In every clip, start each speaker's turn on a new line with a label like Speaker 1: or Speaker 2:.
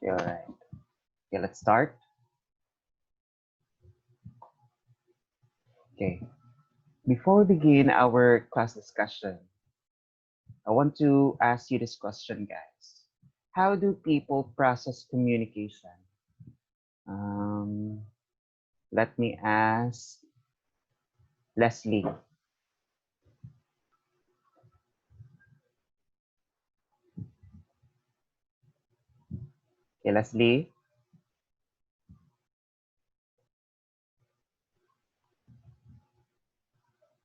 Speaker 1: All right. Okay, let's start. Okay. Before we begin our class discussion, I want to ask you this question, guys. How do people process communication? Um, Let me ask Leslie. Okay, Leslie.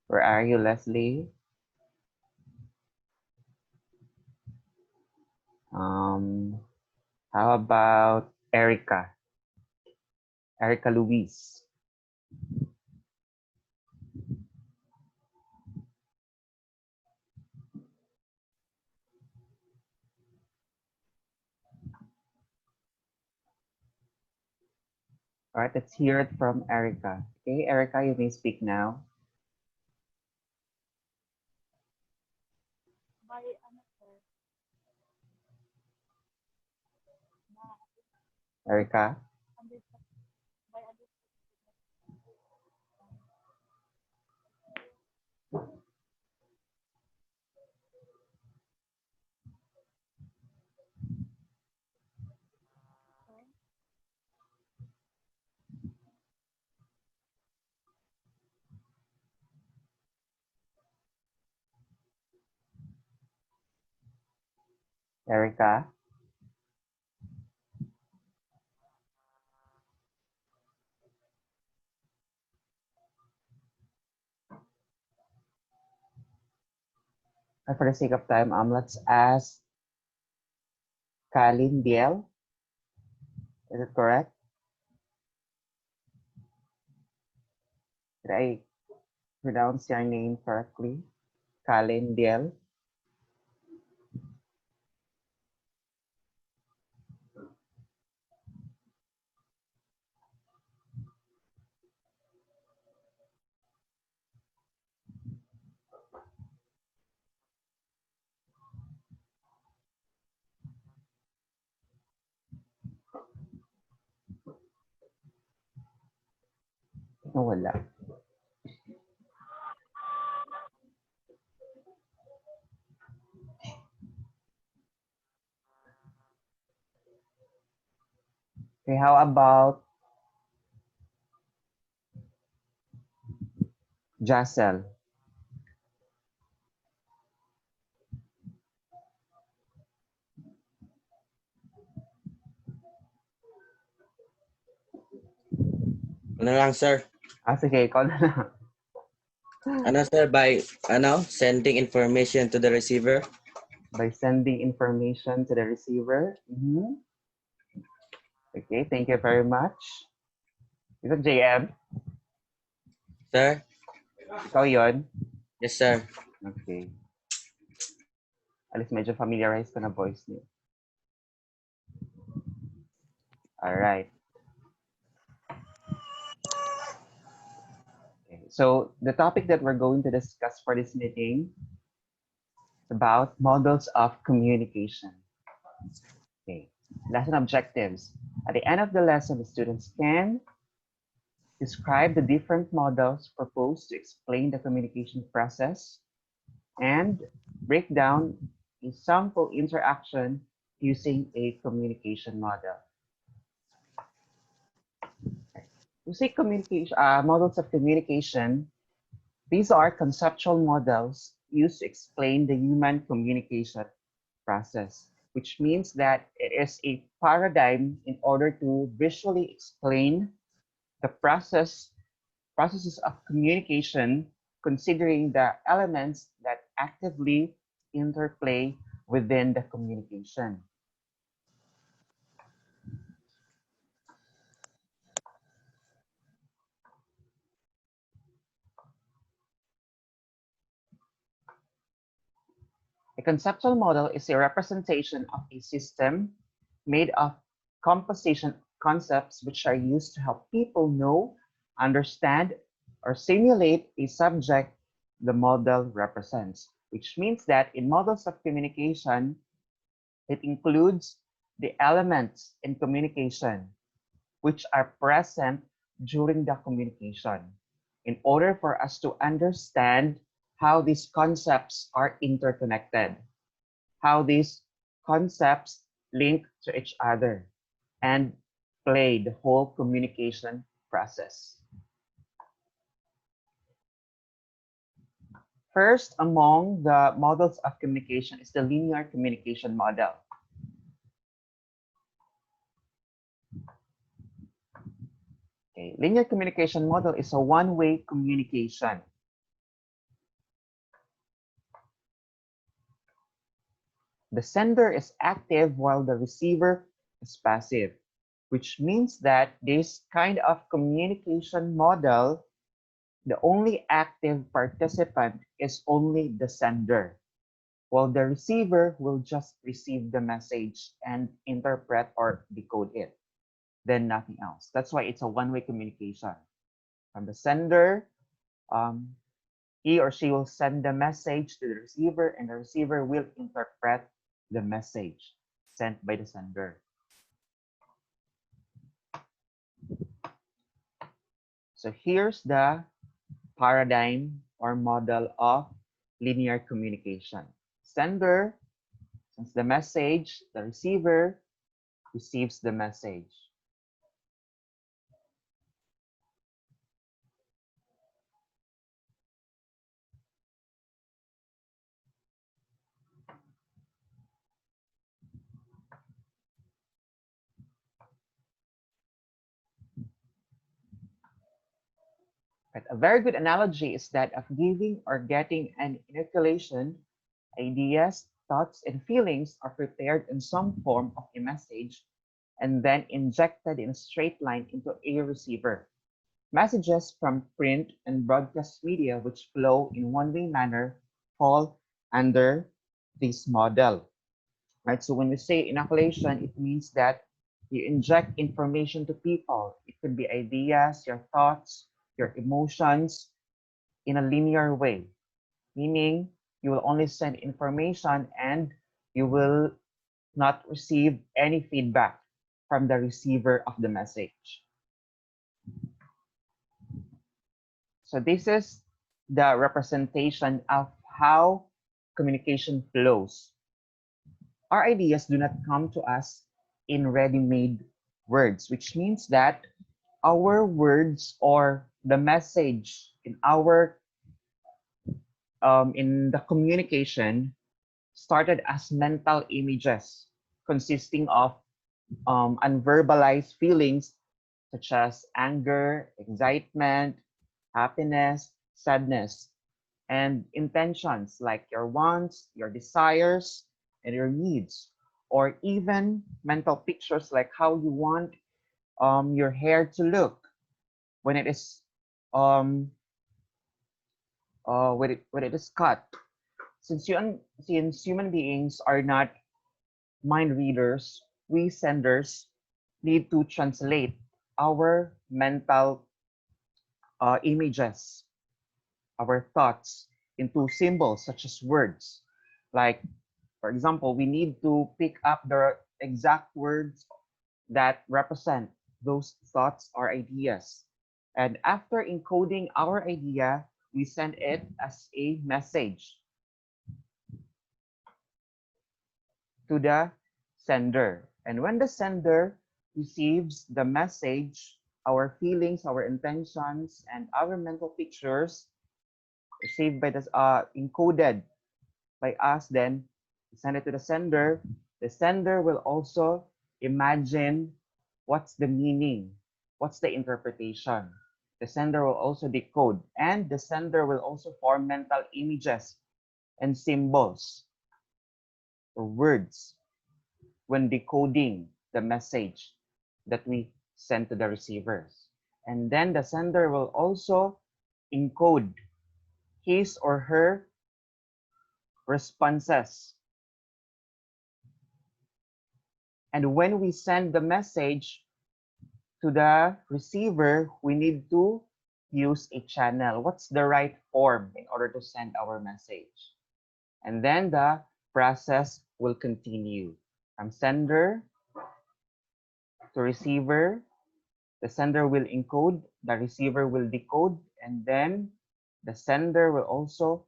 Speaker 1: Where are you, Leslie? Um, how about Erica? Erica Louise. All right, let's hear it from Erica. Okay, Erica, you may speak now. Erica. Erica. And for the sake of time, let's ask Kalin Biel. Is it correct? Did I pronounce your name correctly? Kalin Biel. No, wala. Okay, how about Jacel?
Speaker 2: Ano lang, sir?
Speaker 1: Sige, ikaw na lang.
Speaker 2: Ano, sir, by sending information to the receiver?
Speaker 1: By sending information to the receiver. Okay, thank you very much. Is it JM?
Speaker 2: Sir?
Speaker 1: Ikaw yun?
Speaker 2: Yes, sir.
Speaker 1: Okay. At least medyo familiarized ko na voice niyo. All right. Okay. So the topic that we're going to discuss for this meeting is about models of communication. Okay. Lesson objectives. At the end of the lesson, the students can describe the different models proposed to explain the communication process and break down a sample interaction using a communication model. We say communication models of communication. These are conceptual models used to explain the human communication process, which means that it is a paradigm in order to visually explain the processes of communication, considering the elements that actively interplay within the communication. A conceptual model is a representation of a system made of composition concepts which are used to help people know, understand, or simulate a subject the model represents, which means that in models of communication, it includes the elements in communication which are present during the communication in order for us to understand how these concepts are interconnected, how these concepts link to each other and play the whole communication process. First among the models of communication is the linear communication model. Okay, linear communication model is a one-way communication. The sender is active while the receiver is passive, which means that this kind of communication model, the only active participant is only the sender, while the receiver will just receive the message and interpret or decode it, then nothing else. That's why it's a one-way communication. From the sender, he or she will send the message to the receiver, and the receiver will interpret the message sent by the sender. So here's the paradigm or model of linear communication. Sender sends the message, the receiver receives the message. But a very good analogy is that of giving or getting an inoculation. Ideas, thoughts, and feelings are prepared in some form of a message and then injected in a straight line into a receiver. Messages from print and broadcast media which flow in one-way manner fall under this model. Right? So when we say inoculation, it means that you inject information to people. It could be ideas, your thoughts, your emotions in a linear way, meaning you will only send information and you will not receive any feedback from the receiver of the message. So this is the representation of how communication flows. Our ideas do not come to us in ready-made words, which means that our words or the message in the communication started as mental images consisting of unverbalized feelings such as anger, excitement, happiness, sadness, and intentions like your wants, your desires, and your needs, or even mental pictures like how you want your hair to look when it is um, when it is cut. Since human beings are not mind readers, we senders need to translate our mental images, our thoughts into symbols such as words. Like, for example, we need to pick up the exact words that represent those thoughts or ideas. And after encoding our idea, we send it as a message to the sender. And when the sender receives the message, our feelings, our intentions, and our mental pictures received by this encoded by us, then we send it to the sender. The sender will also imagine what's the meaning, what's the interpretation. The sender will also decode, and the sender will also form mental images and symbols or words when decoding the message that we send to the receivers. And then the sender will also encode his or her responses. And when we send the message to the receiver, we need to use a channel. What's the right form in order to send our message? And then the process will continue from sender to receiver. The sender will encode, the receiver will decode, and then the sender will also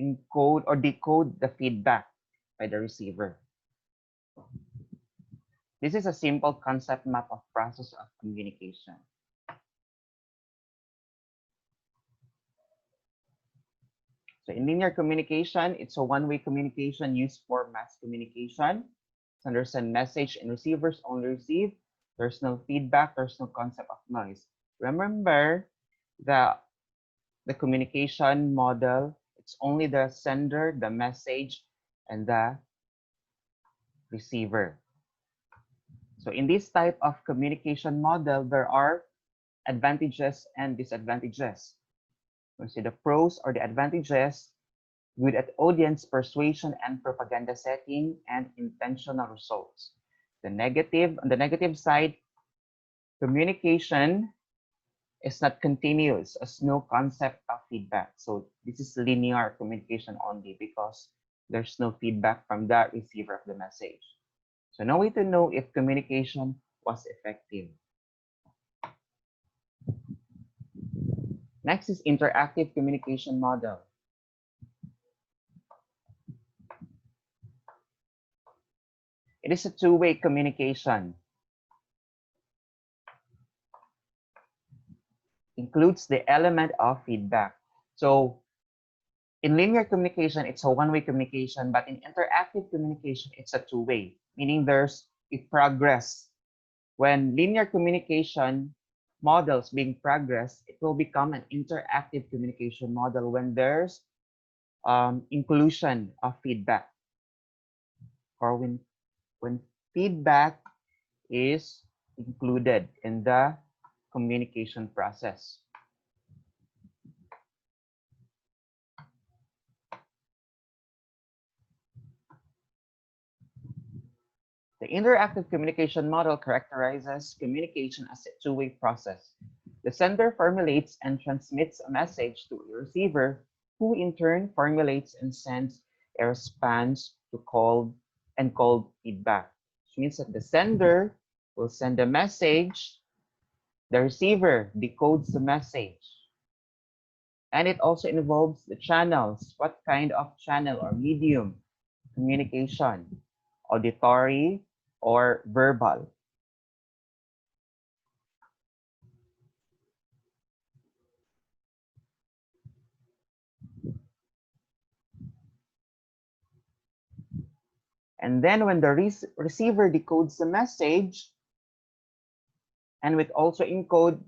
Speaker 1: encode or decode the feedback by the receiver. This is a simple concept map of process of communication. So in linear communication, it's a one-way communication used for mass communication. Sender send message and receivers only receive. There's no feedback, there's no concept of noise. Remember the communication model, it's only the sender, the message, and the receiver. So in this type of communication model, there are advantages and disadvantages. We see the pros or the advantages: good at audience persuasion and propaganda setting, and intentional results. On the negative side, communication is not continuous, as no concept of feedback. So this is linear communication only because there's no feedback from the receiver of the message. So no way to know if communication was effective. Next is interactive communication model. It is a two-way communication. Includes the element of feedback. So in linear communication, it's a one-way communication, but in interactive communication, it's a two-way, meaning there's a progress. When linear communication models being progressed, it will become an interactive communication model when there's inclusion of feedback, or when feedback is included in the communication process. The interactive communication model characterizes communication as a two-way process. The sender formulates and transmits a message to a receiver, who in turn formulates and sends a response to called feedback, which means that the sender will send a message, the receiver decodes the message, and it also involves the channels. What kind of channel or medium? Communication, auditory or verbal. And then when the receiver decodes the message and will also encode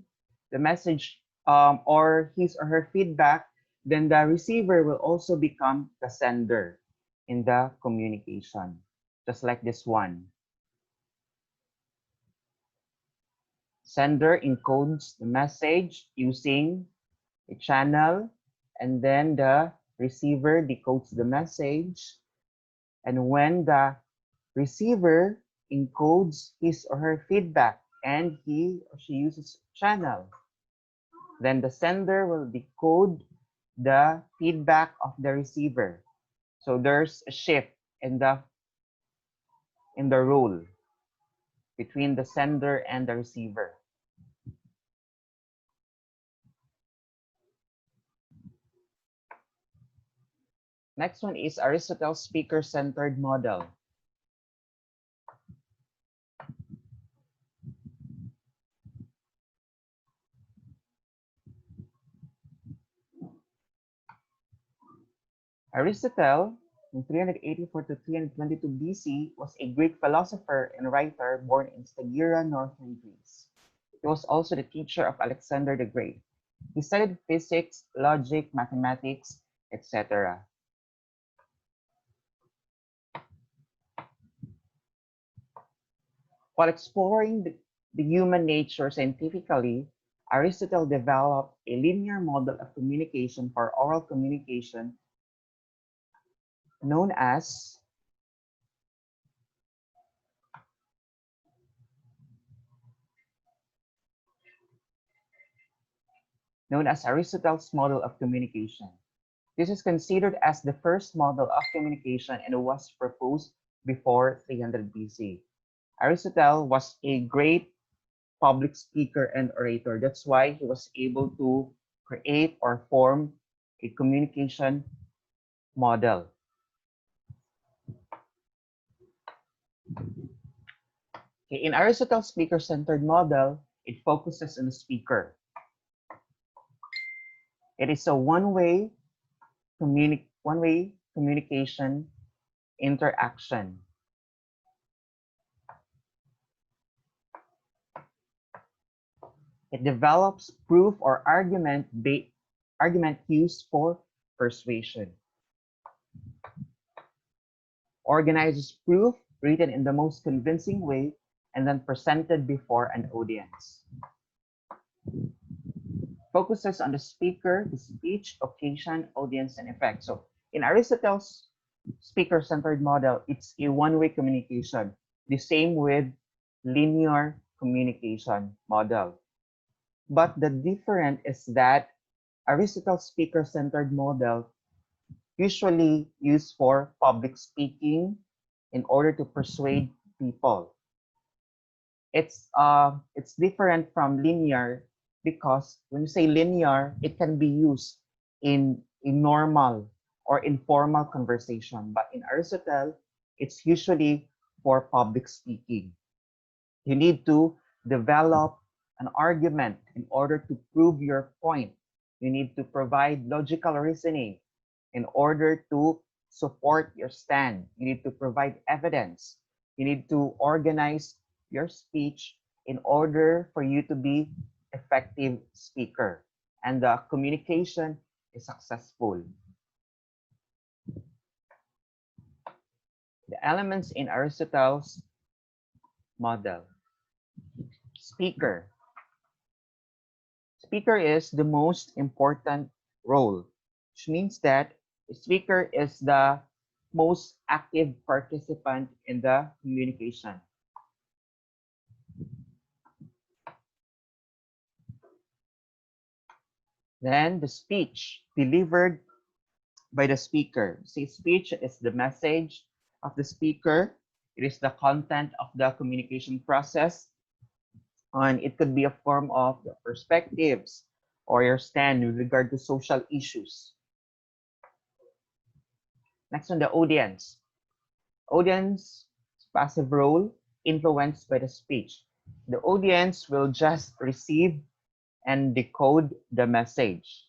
Speaker 1: the message or his or her feedback, then the receiver will also become the sender in the communication, just like this one. Sender encodes the message using a channel, and then the receiver decodes the message. And when the receiver encodes his or her feedback and he or she uses channel, then the sender will decode the feedback of the receiver. So there's a shift in the role between the sender and the receiver. Next one is Aristotle's speaker-centered model. Aristotle, in 384 to 322 BC, was a Greek philosopher and writer born in Stagira, northern Greece. He was also the teacher of Alexander the Great. He studied physics, logic, mathematics, etc. While exploring the human nature scientifically, Aristotle developed a linear model of communication for oral communication known as Aristotle's model of communication. This is considered as the first model of communication and was proposed before 300 BC. Aristotle was a great public speaker and orator. That's why he was able to create or form a communication model. Okay, in Aristotle's speaker-centered model, it focuses on the speaker. It is a one-way communication interaction. It develops proof or argument used for persuasion. Organizes proof written in the most convincing way and then presented before an audience. Focuses on the speaker, the speech, occasion, audience, and effect. So in Aristotle's speaker-centered model, it's a one-way communication. The same with linear communication model. But the difference is that Aristotle's speaker-centered model usually used for public speaking in order to persuade people. It's different from linear because when you say linear, it can be used in a normal or informal conversation. But in Aristotle, it's usually for public speaking. You need to develop an argument in order to prove your point. You need to provide logical reasoning in order to support your stand. You need to provide evidence. You need to organize your speech in order for you to be effective speaker and the communication is successful. The elements in Aristotle's model. Speaker. Speaker is the most important role, which means that the speaker is the most active participant in the communication. Then the speech delivered by the speaker. See, speech is the message of the speaker. It is the content of the communication process. And it could be a form of your perspectives or your stand with regard to social issues. Next on the audience. Audience passive role influenced by the speech. The audience will just receive and decode the message.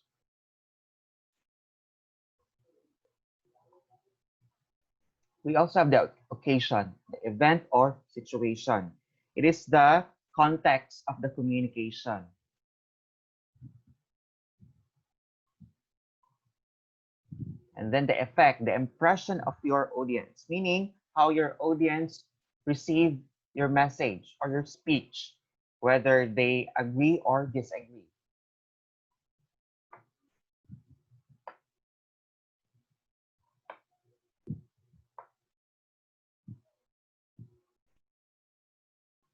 Speaker 1: We also have the occasion, the event or situation. It is the context of the communication. And then the effect, the impression of your audience, meaning how your audience receive your message or your speech, whether they agree or disagree.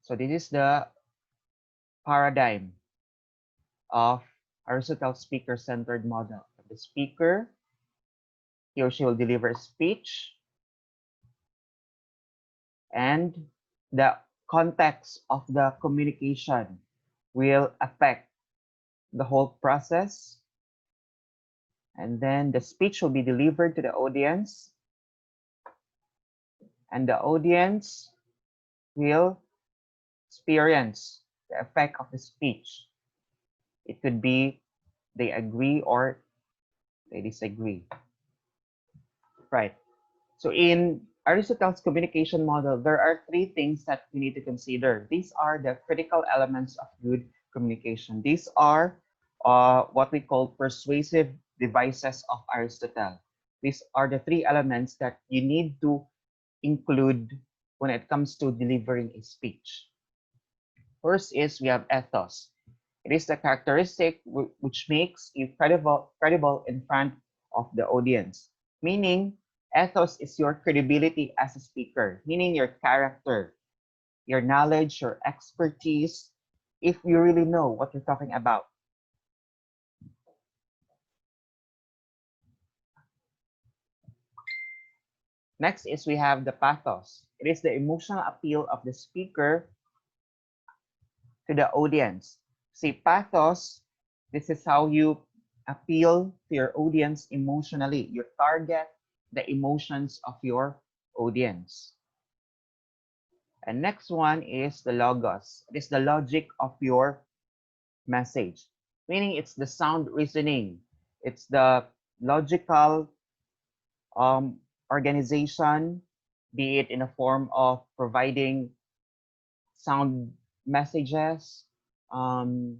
Speaker 1: So this is the paradigm of Aristotle's speaker-centered model. The speaker, he or she will deliver a speech, and the context of the communication will affect the whole process. And then the speech will be delivered to the audience, and the audience will experience the effect of the speech. It could be they agree or they disagree. Right. So in Aristotle's communication model, there are three things that we need to consider. These are the critical elements of good communication. These are what we call persuasive devices of Aristotle. These are the three elements that you need to include when it comes to delivering a speech. First is we have ethos. It is the characteristic which makes you credible in front of the audience. Meaning, ethos is your credibility as a speaker, meaning your character, your knowledge, your expertise, if you really know what you're talking about. Next is we have the pathos. It is the emotional appeal of the speaker to the audience. See, pathos, this is how you appeal to your audience emotionally. You target the emotions of your audience. And next one is the logos. It is the logic of your message, meaning it's the sound reasoning. It's the logical um, organization, be it in a form of providing sound messages, um,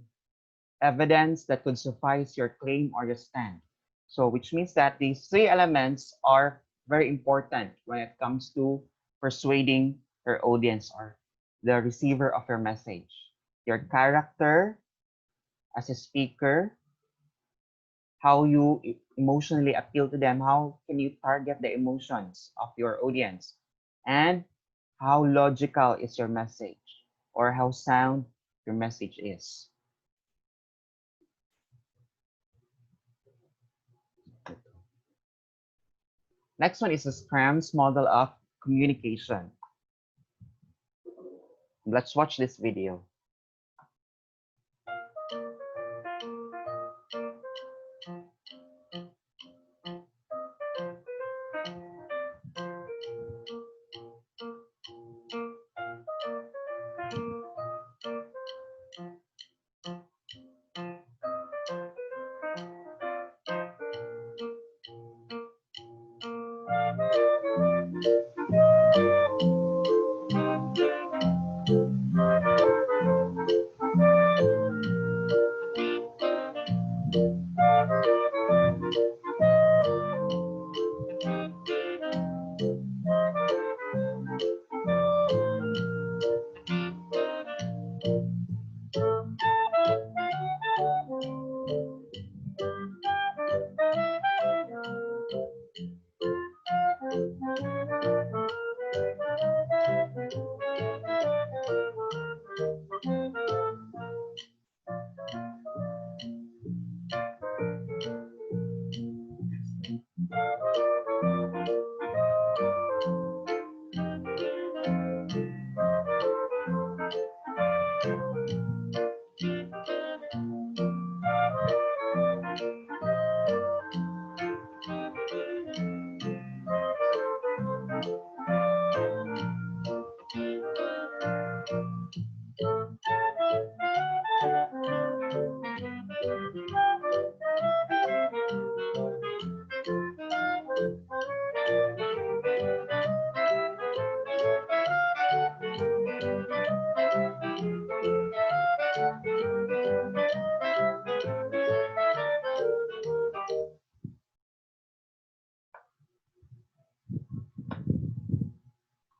Speaker 1: evidence that could suffice your claim or your stand. So, which means that these three elements are very important when it comes to persuading your audience or the receiver of your message. Your character as a speaker, how you emotionally appeal to them, how can you target the emotions of your audience, and how logical is your message or how sound your message is. Next one is the Scrams model of communication. Let's watch this video.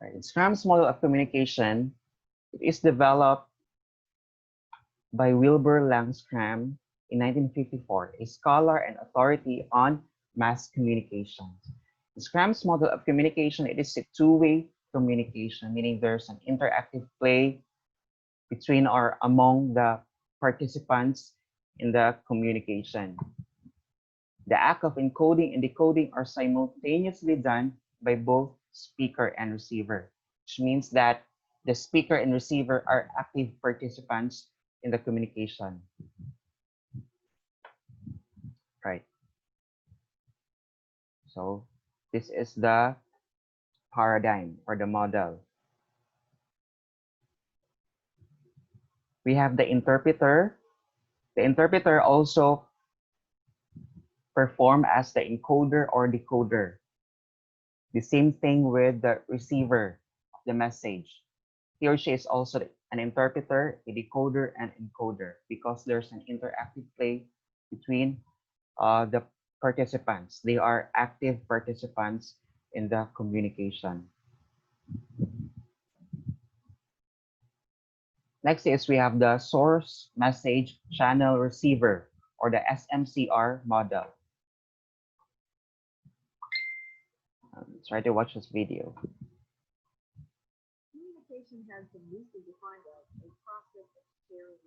Speaker 1: Right. Scrams model of communication, it is developed by Wilbur Langscram in 1954, a scholar and authority on mass communications. The Scrams model of communication, it is a two-way communication, meaning there's an interactive play between or among the participants in the communication. The act of encoding and decoding are simultaneously done by both speaker and receiver, which means that the speaker and receiver are active participants in the communication. Right. So this is the paradigm or the model. We have the interpreter. The interpreter also perform as the encoder or decoder. The same thing with the receiver of the message. He or she is also an interpreter, a decoder, and encoder because there's an interactive play between the participants. They are active participants in the communication. Next is we have the source message channel receiver or the SMCR model. Let's try to watch this video.
Speaker 3: Communication has been loosely defined as a process of sharing.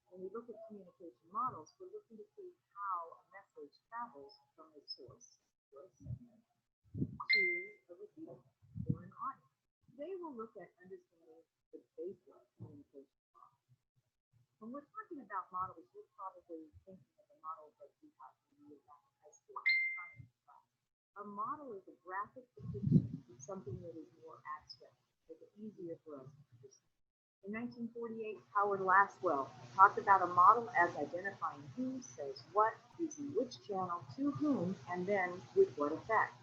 Speaker 3: When we look at communication models, we're looking to see how a message travels from a source to a sender. to a receiver or an audience. Today we'll look at understanding the basic communication model. When we're talking about models, you're probably thinking of the model that we have when we were back in high school. Science class. A model is a graphic depiction of something that is more abstract, make it easier for us to understand. In 1948, Howard Laswell talked about a model as identifying who says what, using which channel, to whom, and then with what effect.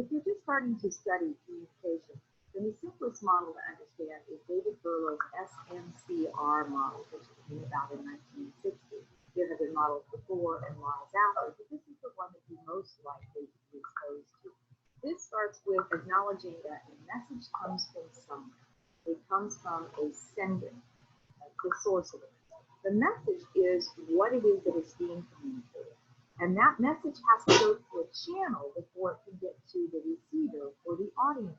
Speaker 3: If you're just starting to study communication, then the simplest model to understand is David Berlow's SMCR model, which came about in 1960. There have been models before and models after, but this is the one that you're most likely to be exposed to. This starts with acknowledging that a message comes from somewhere. It comes from a sender, the source of it. The message is what it is that is being communicated. And that message has to go through a channel before it can get to the receiver or the audience.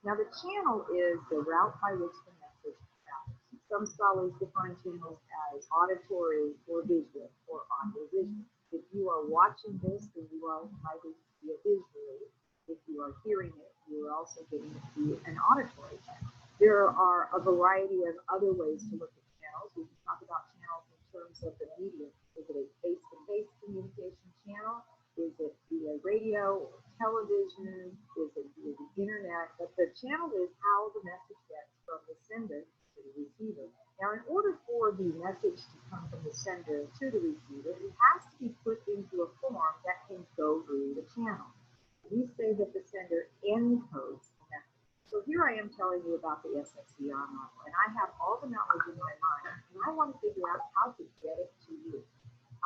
Speaker 3: Now, the channel is the route by which the message travels. Some scholars define channels as auditory or visual or audio-visual. If you are watching this, then you are likely to see it visually. If you are hearing it, you are also getting it through an auditory channel. There are a variety of other ways to look at channels. We can talk about channels in terms of the medium. Is it a face-to-face communication channel? Is it via radio or television? Is it via the internet? But the channel is how the message gets from the sender to the receiver. Now, in order for the message to come from the sender to the receiver, it has to be put into a form that can go through the channel. We say that the sender encodes the message. So here I am telling you about the SFCR model, and I have all the knowledge in my mind, and I want to figure out how to get it to you.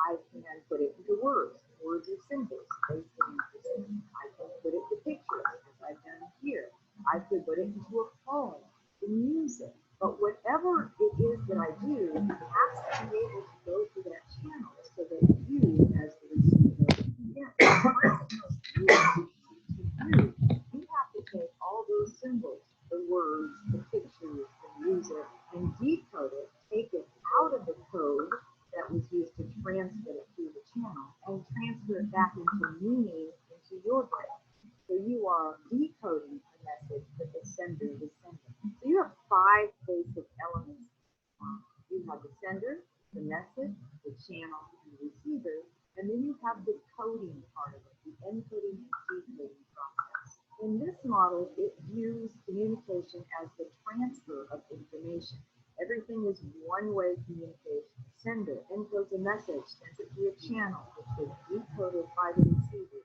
Speaker 3: I can put it into words. Words are symbols. They stand for something. I can put it to pictures, as I've done here. I could put it into a poem, to music. But whatever it is that I do, it has to be able to go through that channel so that you, as the receiver, can get it. You have to take all those symbols, the words, the pictures, the music, and decode it, take it out of the code that was used to transmit it through the channel and transfer it back into meaning into your brain. So you are decoding the message that the sender is sending. So you have 5 basic elements. You have the sender, the message, the channel, and the receiver, and then you have the coding part of it, the encoding and decoding process. In this model, it views communication as the transfer of information. Everything is one-way communication. Sender encodes a message, sends it through a channel, which is decoded by the receiver.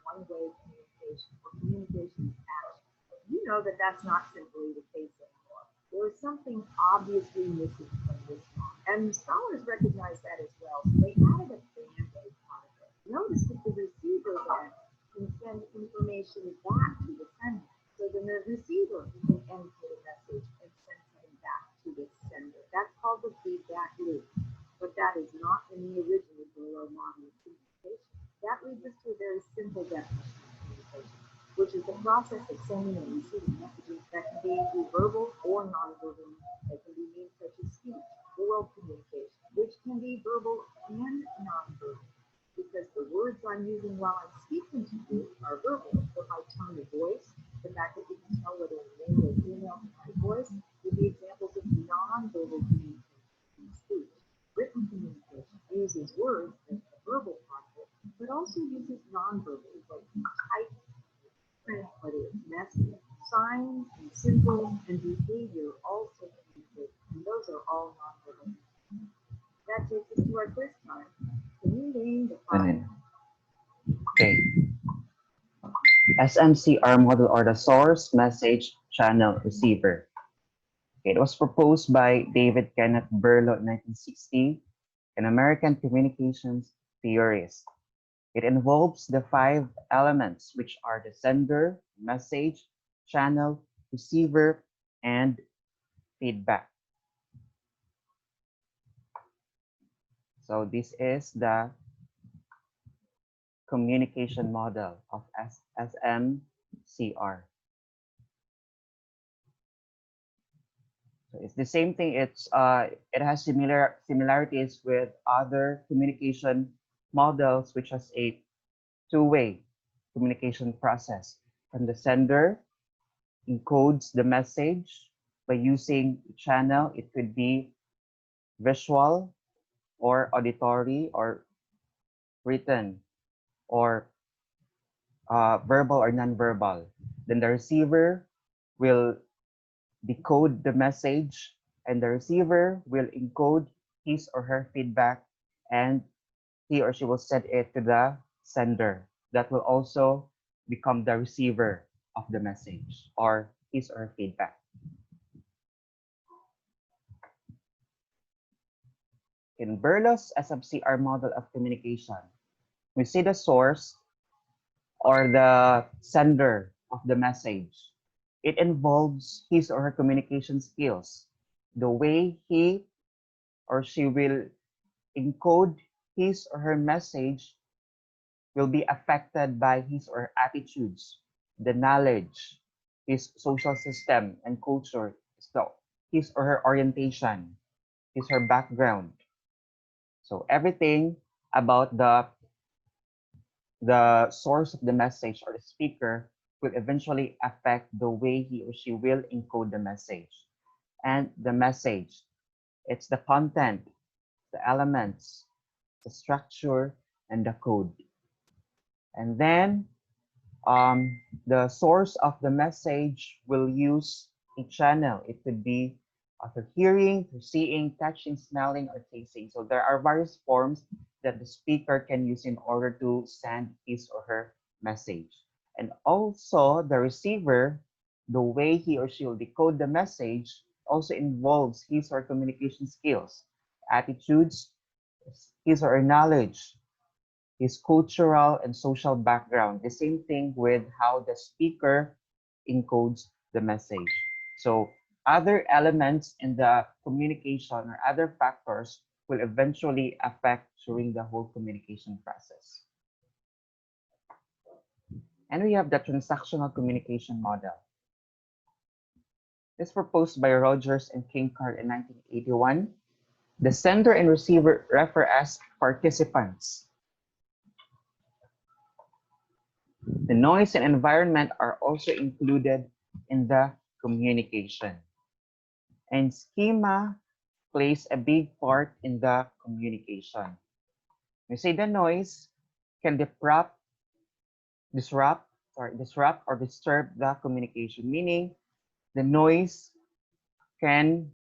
Speaker 3: One-way communication, or communication is action. You know that that's not simply the case anymore. There is something obviously missing from this model, and scholars recognize that as well. So they added a band-aid part of it. Notice that the receiver then can send information back to the sender. So then the receiver can encode a message and send something back to the sender. That's called the feedback loop. But that is not in the original Berlow model of communication. That leads us to a very simple definition of communication, which is the process of sending and receiving messages that can be verbal or nonverbal, that can be means such as speech, oral communication, which can be verbal and nonverbal, because the words I'm using while I'm speaking to you are verbal, but my tone of voice, the fact that you can tell whether I'm male or female from my voice, would be examples of nonverbal communication. Speech, written communication uses words as the verbal part of it, but also uses nonverbal, like type, print, whether it's message, signs and symbols and behavior also communicate, and those are all nonverbal. That takes us to our quiz time. Can you name the 5?
Speaker 1: Okay. SMCR model or the source message channel receiver. It was proposed by David Kenneth Berlow in 1960, an American communications theorist. It involves the 5 elements, which are the sender, message, channel, receiver, and feedback. So this is the communication model of SMCR. So it's the same thing. It has similarities with other communication models, which has a 2-way communication process. And the sender encodes the message by using channel. It could be visual or auditory or written or verbal or non-verbal. Then the receiver will decode the message and the receiver will encode his or her feedback and he or she will send it to the sender. That will also become the receiver of the message or his or her feedback. In Berlo's SFCR model of communication, we see the source or the sender of the message. It involves his or her communication skills, the way he or she will encode his or her message will be affected by his or her attitudes, the knowledge, his social system and culture, so his or her orientation, his or her background. So everything about the source of the message or the speaker will eventually affect the way he or she will encode the message. And the message, it's the content, the elements, the structure, and the code. And then the source of the message will use a channel. It could be through hearing, through seeing, touching, smelling, or tasting. So there are various forms that the speaker can use in order to send his or her message. And also the receiver, the way he or she will decode the message also involves his or her communication skills, attitudes, his or her knowledge, his cultural and social background. The same thing with how the speaker encodes the message. So other elements in the communication or other factors will eventually affect during the whole communication process. And we have the transactional communication model. This proposed by Rogers and Kinkard in 1981. The sender and receiver refer as participants. The noise and environment are also included in the communication. And schema plays a big part in the communication. We say the noise can disrupt or disturb the communication, meaning the noise can